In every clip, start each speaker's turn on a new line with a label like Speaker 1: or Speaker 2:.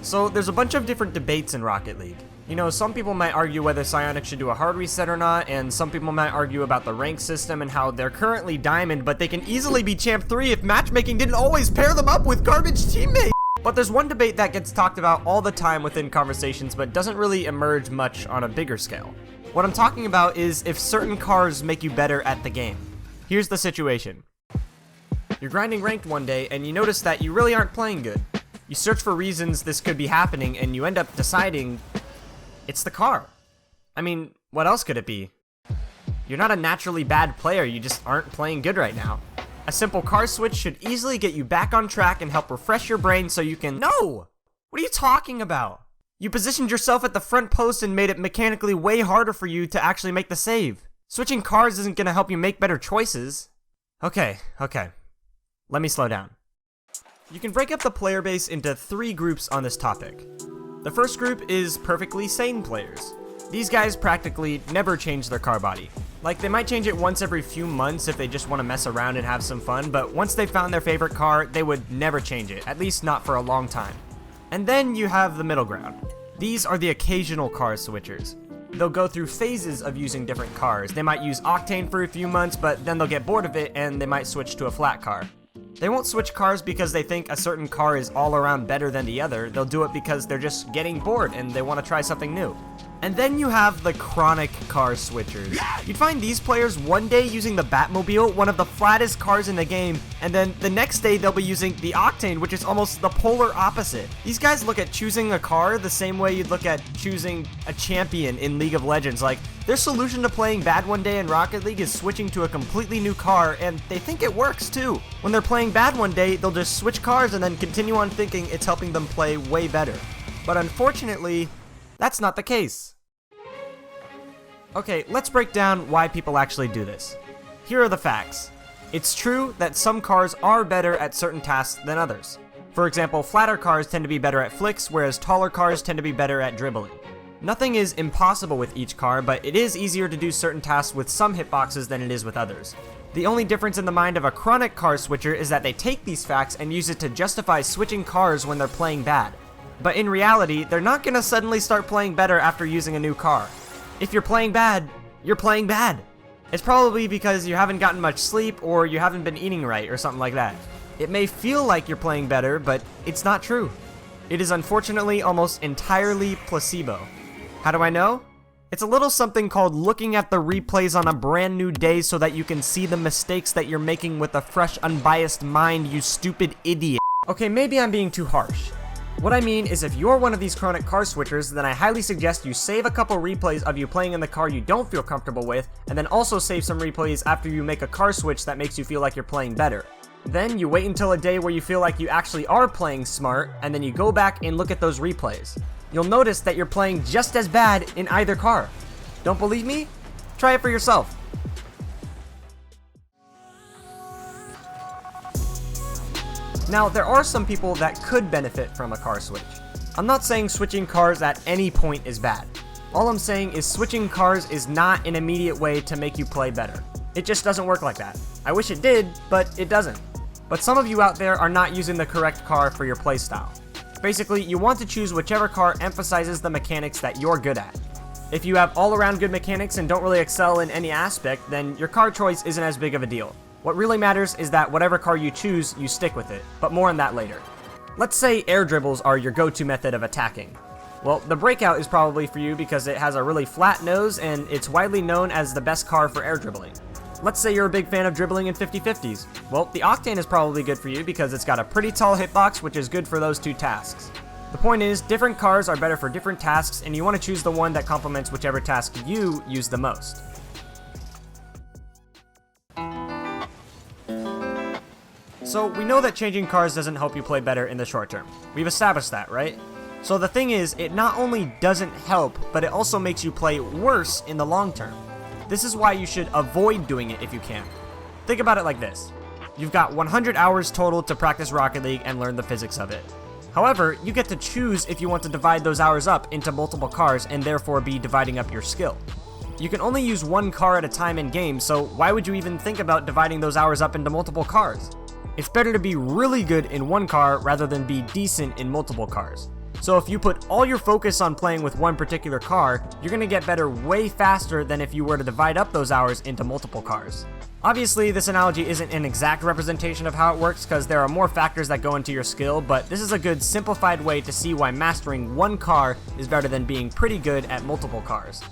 Speaker 1: So there's a bunch of different debates in Rocket League. You know, some people might argue whether Psionic should do a hard reset or not, and some people might argue about the rank system and how they're currently Diamond, but they can easily be Champ 3 if matchmaking didn't always pair them up with garbage teammates. But there's one debate that gets talked about all the time within conversations, but doesn't really emerge much on a bigger scale. What I'm talking about is if certain cars make you better at the game. Here's the situation. You're grinding ranked one day, and you notice that you really aren't playing good. You search for reasons this could be happening, and you end up deciding it's the car. I mean, what else could it be? You're not a naturally bad player, you just aren't playing good right now. A simple car switch should easily get you back on track and help refresh your brain so you can— No! What are you talking about? You positioned yourself at the front post and made it mechanically way harder for you to actually make the save. Switching cars isn't gonna help you make better choices. Okay. Let me slow down. You can break up the player base into 3 groups on this topic. The first group is perfectly sane players. These guys practically never change their car body. Like, they might change it once every few months if they just want to mess around and have some fun, but once they found their favorite car, they would never change it, at least not for a long time. And then you have the middle ground. These are the occasional car switchers. They'll go through phases of using different cars. They might use octane for a few months, but then they'll get bored of it and they might switch to a flat car. They won't switch cars because they think a certain car is all around better than the other. They'll do it because they're just getting bored and they want to try something new. And then you have the chronic car switchers. You'd find these players one day using the Batmobile, one of the flattest cars in the game, and then the next day they'll be using the Octane, which is almost the polar opposite. These guys look at choosing a car the same way you'd look at choosing a champion in League of Legends. Like, their solution to playing bad one day in Rocket League is switching to a completely new car, and they think it works too. When they're playing bad one day, they'll just switch cars and then continue on thinking it's helping them play way better. But unfortunately, that's not the case. Okay, let's break down why people actually do this. Here are the facts. It's true that some cars are better at certain tasks than others. For example, flatter cars tend to be better at flicks, whereas taller cars tend to be better at dribbling. Nothing is impossible with each car, but it is easier to do certain tasks with some hitboxes than it is with others. The only difference in the mind of a chronic car switcher is that they take these facts and use it to justify switching cars when they're playing bad. But in reality, they're not gonna suddenly start playing better after using a new car. If you're playing bad, you're playing bad. It's probably because you haven't gotten much sleep or you haven't been eating right or something like that. It may feel like you're playing better, but it's not true. It is unfortunately almost entirely placebo. How do I know? It's a little something called looking at the replays on a brand new day so that you can see the mistakes that you're making with a fresh, unbiased mind, you stupid idiot. Okay, maybe I'm being too harsh. What I mean is, if you're one of these chronic car switchers, then I highly suggest you save a couple replays of you playing in the car you don't feel comfortable with, and then also save some replays after you make a car switch that makes you feel like you're playing better. Then you wait until a day where you feel like you actually are playing smart, and then you go back and look at those replays. You'll notice that you're playing just as bad in either car. Don't believe me? Try it for yourself. Now, there are some people that could benefit from a car switch. I'm not saying switching cars at any point is bad. All I'm saying is switching cars is not an immediate way to make you play better. It just doesn't work like that. I wish it did, but it doesn't. But some of you out there are not using the correct car for your playstyle. Basically, you want to choose whichever car emphasizes the mechanics that you're good at. If you have all-around good mechanics and don't really excel in any aspect, then your car choice isn't as big of a deal. What really matters is that whatever car you choose, you stick with it, but more on that later. Let's say air dribbles are your go-to method of attacking. Well, the Breakout is probably for you because it has a really flat nose and it's widely known as the best car for air dribbling. Let's say you're a big fan of dribbling in 50-50s. Well, the Octane is probably good for you because it's got a pretty tall hitbox, which is good for those two tasks. The point is, different cars are better for different tasks, and you want to choose the one that complements whichever task you use the most. So, we know that changing cars doesn't help you play better in the short term. We've established that, right? So the thing is, it not only doesn't help, but it also makes you play worse in the long term. This is why you should avoid doing it if you can. Think about it like this. You've got 100 hours total to practice Rocket League and learn the physics of it. However, you get to choose if you want to divide those hours up into multiple cars and therefore be dividing up your skill. You can only use one car at a time in game, so why would you even think about dividing those hours up into multiple cars? It's better to be really good in one car rather than be decent in multiple cars. So if you put all your focus on playing with one particular car, you're going to get better way faster than if you were to divide up those hours into multiple cars. Obviously, this analogy isn't an exact representation of how it works because there are more factors that go into your skill, but this is a good simplified way to see why mastering one car is better than being pretty good at multiple cars.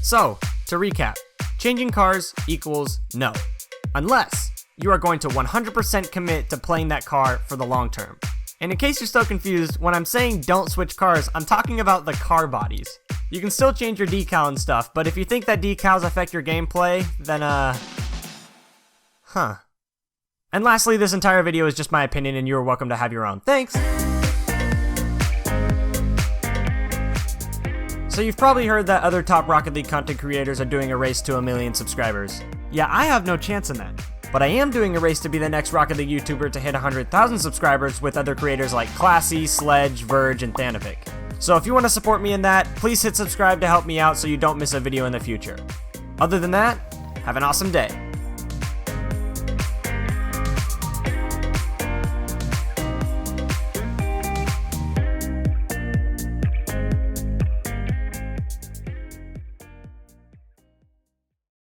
Speaker 1: So, to recap, changing cars equals no, unless you are going to 100% commit to playing that car for the long term. And in case you're still confused, when I'm saying don't switch cars, I'm talking about the car bodies. You can still change your decal and stuff, but if you think that decals affect your gameplay, then And lastly, this entire video is just my opinion and you're welcome to have your own. Thanks! So you've probably heard that other top Rocket League content creators are doing a race to 1 million subscribers. Yeah, I have no chance in that. But I am doing a race to be the next Rocket League YouTuber to hit 100,000 subscribers with other creators like Classy, Sledge, Verge, and Thanovic. So if you want to support me in that, please hit subscribe to help me out so you don't miss a video in the future. Other than that, have an awesome day.